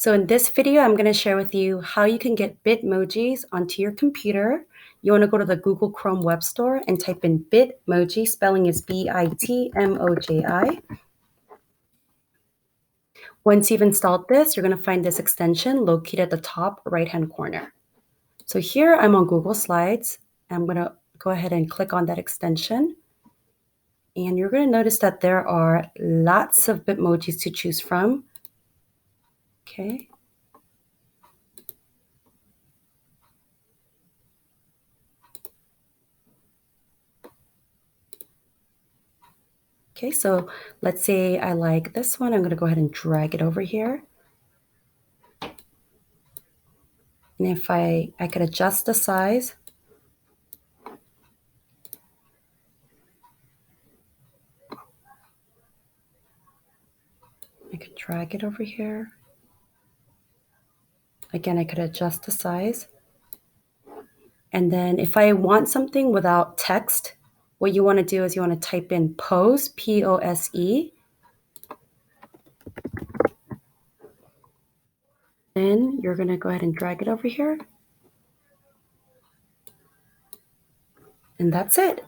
So in this video, I'm going to share with you how you can get bitmojis onto your computer. You want to go to the Google Chrome web store and type in bitmoji, spelling is bitmoji. Once you've installed this, you're going to find this extension located at the top right-hand corner. So here I'm on Google Slides. I'm going to go ahead and click on that extension. And you're going to notice that there are lots of bitmojis to choose from. Okay. Okay, so let's say I like this one. I'm going to go ahead and drag it over here. And if I could adjust the size. I could drag it over here. Again, I could adjust the size. And then if I want something without text, what you want to do is you want to type in pose, P-O-S-E. Then you're going to go ahead and drag it over here. And that's it.